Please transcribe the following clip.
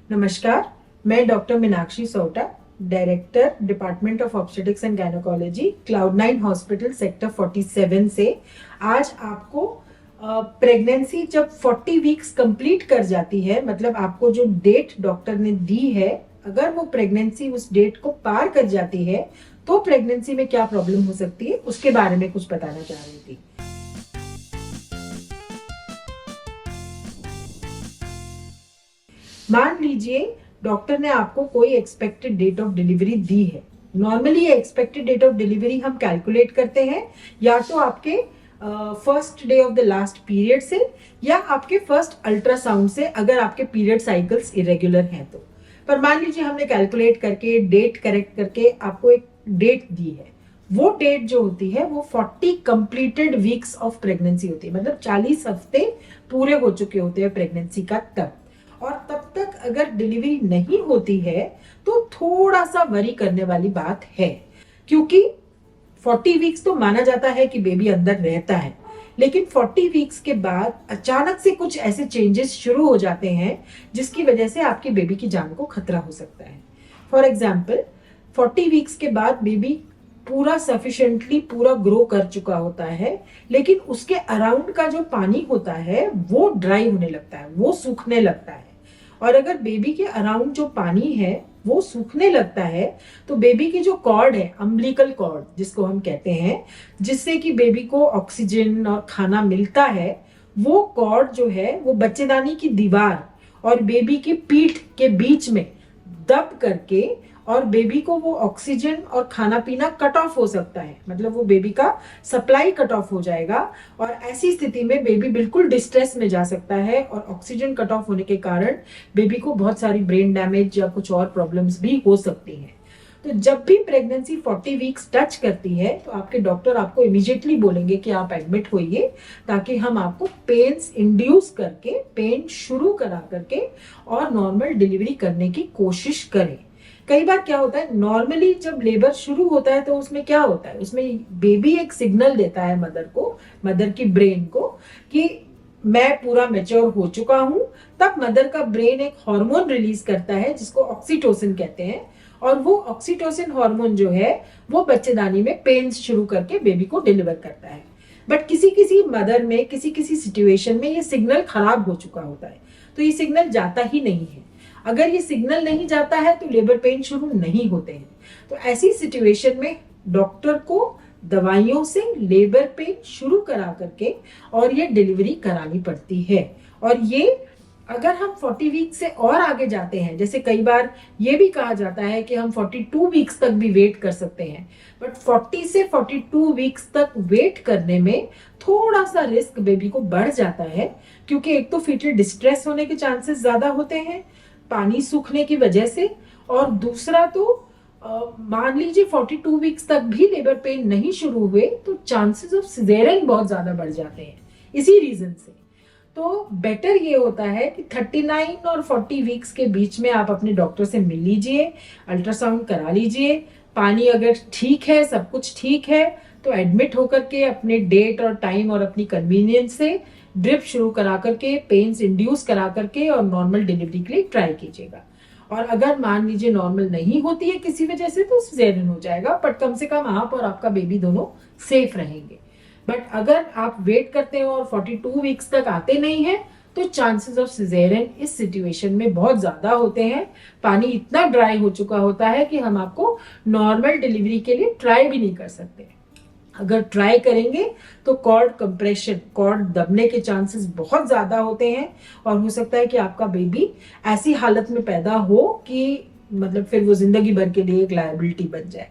नमस्कार, मैं doctor Meenakshi Sota, director department of obstetrics and gynaecology, Cloud nine hospital sector 47 से आज आपको प्रेगनेंसी जब 40 वीक्स कंप्लीट कर जाती है, मतलब आपको जो डेट डॉक्टर ने दी है, अगर वो प्रेगनेंसी उस डेट को पार कर जाती है तो प्रेगनेंसी में क्या प्रॉब्लम हो सकती है उसके बारे में कुछ बताना चाह रही थी। मान लीजिए डॉक्टर ने आपको कोई एक्सपेक्टेड डेट ऑफ डिलीवरी दी है। नॉर्मली ये एक्सपेक्टेड डेट ऑफ डिलीवरी हम कैलकुलेट करते हैं या तो आपके first day of the last period से या आपके फर्स्ट अल्ट्रासाउंड से, अगर आपके पीरियड साइकिल्स इरेगुलर हैं तो। पर मान लीजिए हमने कैलकुलेट करके डेट करेक्ट करके आपको एक डेट दी है। वो डेट जो होती है वो 40 कंप्लीटेड वीक्स ऑफ प्रेगनेंसी होती है, मतलब 40 हफ्ते पूरे हो चुके होते हैं प्रेगनेंसी का तब। और तब तक अगर डिलीवरी नहीं होती है तो थोड़ा सा वरी करने वाली बात है, क्योंकि 40 वीक्स तो माना जाता है कि बेबी अंदर रहता है, लेकिन 40 वीक्स के बाद अचानक से कुछ ऐसे चेंजेस शुरू हो जाते हैं जिसकी वजह से आपकी बेबी की जान को खतरा हो सकता है। फॉर एग्जाम्पल, 40 वीक्स के बाद बेबी पूरा सफिशिएंटली पूरा ग्रो कर चुका होता है, लेकिन उसके अराउंड का जो पानी होता है वो ड्राई होने लगता है, वो सूखने लगता है। और अगर बेबी के अराउंड जो पानी है वो सूखने लगता है तो बेबी की जो कॉर्ड है, अम्बिलिकल कॉर्ड जिसको हम कहते हैं, जिससे कि बेबी को ऑक्सीजन और खाना मिलता है, वो कॉर्ड जो है वो बच्चेदानी की दीवार और बेबी की पीठ के बीच में दब करके और बेबी को वो ऑक्सीजन और खाना पीना कट ऑफ हो सकता है, मतलब वो बेबी का सप्लाई कट ऑफ हो जाएगा। और ऐसी स्थिति में बेबी बिल्कुल डिस्ट्रेस में जा सकता है और ऑक्सीजन कट ऑफ होने के कारण बेबी को बहुत सारी ब्रेन डैमेज या कुछ और प्रॉब्लम्स भी हो सकती हैं। तो जब भी प्रेगनेंसी 40 वीक्स टच करती है तो आपके डॉक्टर आपको इमीडिएटली बोलेंगे कि आप एडमिट होइए, ताकि हम आपको पेन्स इंड्यूस करके, पेन शुरू करा करके और नॉर्मल डिलीवरी करने की कोशिश करें। कई बार क्या होता है, नॉर्मली जब लेबर शुरू होता है तो उसमें क्या होता है, उसमें बेबी एक सिग्नल देता है मदर को, मदर की ब्रेन को, कि मैं पूरा मैच्योर हो चुका हूं। तब मदर का ब्रेन एक हार्मोन रिलीज करता है जिसको ऑक्सीटोसिन कहते हैं, और वो ऑक्सीटोसिन हार्मोन जो है वो बच्चेदानी में पेन्स शुरू करके बेबी को डिलीवर करता है। बट किसी किसी मदर में, किसी किसी सिचुएशन में ये सिग्नल खराब हो चुका होता है, तो ये सिग्नल जाता ही नहीं है। अगर ये सिग्नल नहीं जाता है तो लेबर पेन शुरू नहीं होते हैं। तो ऐसी सिचुएशन में डॉक्टर को दवाइयों से लेबर पेन शुरू करा करके और ये डिलीवरी करानी पड़ती है। और ये अगर हम 40 वीक से और आगे जाते हैं, जैसे कई बार ये भी कहा जाता है कि हम 42 वीक्स तक भी वेट कर सकते हैं, बट 40 से 42 वीक्स तक वेट करने में थोड़ा सा रिस्क बेबी को बढ़ जाता है, क्योंकि एक तो फीटल डिस्ट्रेस होने के चांसेस ज्यादा होते हैं पानी सूखने की वजह से, और दूसरा तो मान लीजिए 42 वीक्स तक भी लेबर पेन नहीं शुरू हुए तो चांसेस ऑफ सिजेरियन बहुत ज्यादा बढ़ जाते हैं इसी रीजन से। तो बेटर ये होता है कि 39 और 40 वीक्स के बीच में आप अपने डॉक्टर से मिल लीजिए, अल्ट्रासाउंड करा लीजिए, पानी अगर ठीक है, सब कुछ ठीक है, तो एडमिट होकर के अपने डेट और टाइम और अपनी कन्वीनियंस से ड्रिप शुरू करा करके, पेन्स इंड्यूस करा करके और नॉर्मल डिलीवरी के लिए ट्राई कीजिएगा। और अगर मान लीजिए नॉर्मल नहीं होती है किसी वजह से तो सिजेरियन हो जाएगा, बट कम से कम आप और आपका बेबी दोनों सेफ रहेंगे। बट अगर आप वेट करते हो और 42 वीक्स तक आते नहीं है तो चांसेस ऑफ सिजेरियन इस सिचुएशन में बहुत ज्यादा होते हैं। पानी इतना ड्राई हो चुका होता है कि हम आपको नॉर्मल डिलीवरी के लिए ट्राई भी नहीं कर सकते। अगर ट्राई करेंगे तो कॉर्ड कंप्रेशन, कॉर्ड दबने के चांसेस बहुत ज्यादा होते हैं, और हो सकता है कि आपका बेबी ऐसी हालत में पैदा हो कि मतलब फिर वो जिंदगी भर के लिए एक लायबिलिटी बन जाए।